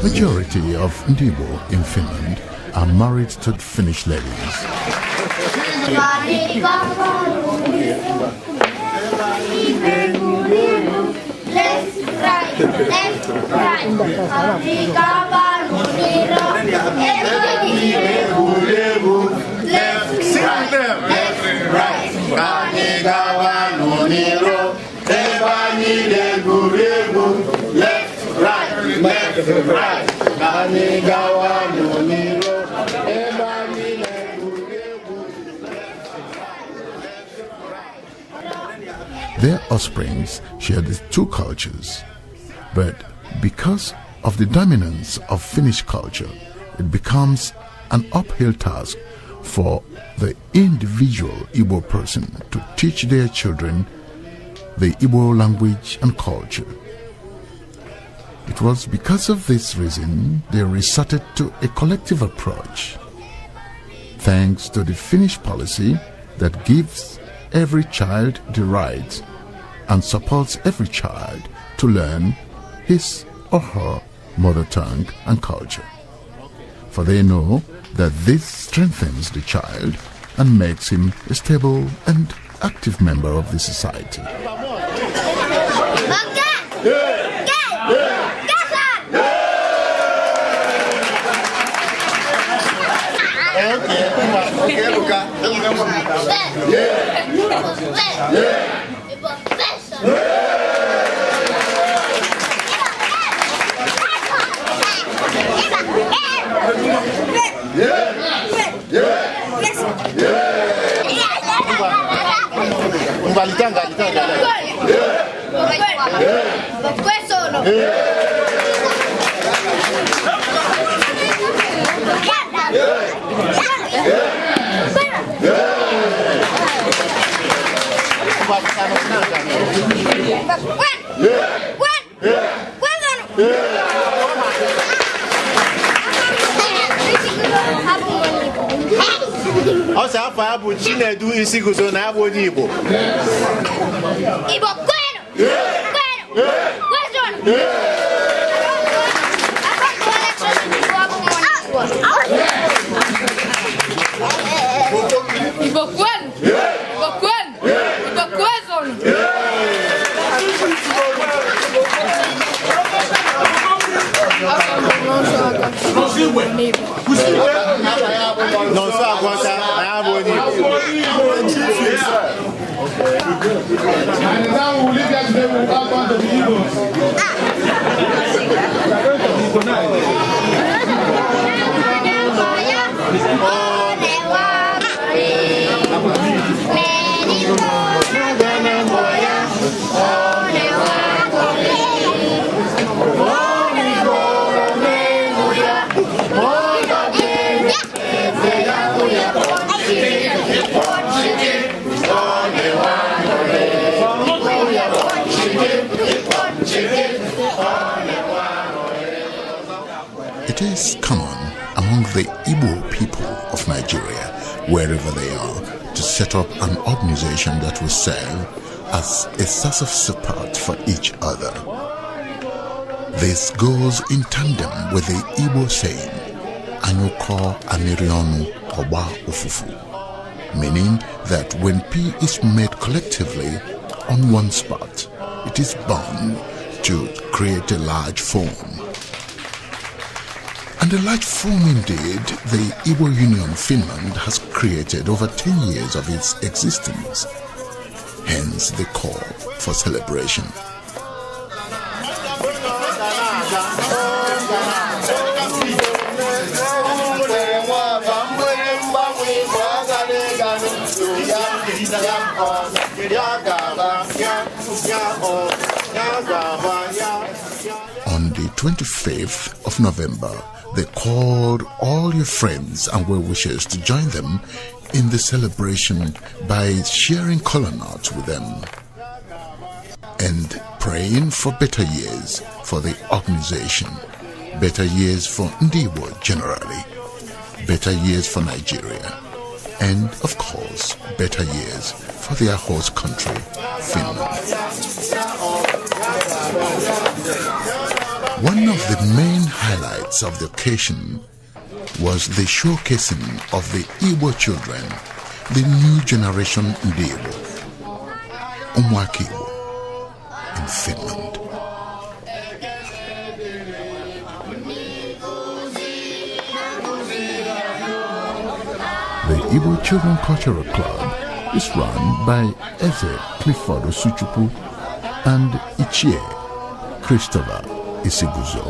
Majority of Igbo in Finland are married to Finnish ladies. Their offsprings share the two cultures, but because of the dominance of Finnish culture, it becomes an uphill task for the individual Igbo person to teach their children the Igbo language and culture. It was because of this reason they resorted to a collective approach. Thanks to the Finnish policy that gives every child the right and supports every child to learn his or her mother tongue and culture. For they know that this strengthens the child and makes him a stable and active member of the society. It is common among the Igbo people of Nigeria, wherever they are, to set up an organization that will serve as a source of support for each other. This goes in tandem with the Igbo saying, Anyuko Amerionu Oba Ufufu, meaning that when pea is made collectively on one spot, it is bound to create a large form. And a large form indeed, the Igbo Union Finland has created over 10 years of its existence. Hence the call for celebration. On the 25th of November, they called all your friends and well-wishers to join them in the celebration by sharing kola nuts with them. and praying for better years for the organization, better years for Igbo generally, better years for Nigeria, and of course, better years for their host country, Finland. One of the main highlights of the occasion was the showcasing of the Igbo children, the new generation Igbo, Igbo, in Finland. The Igbo Children Cultural Club is run by Eze Clifford Osuchukwu and Ichie Christopher Isibuzo.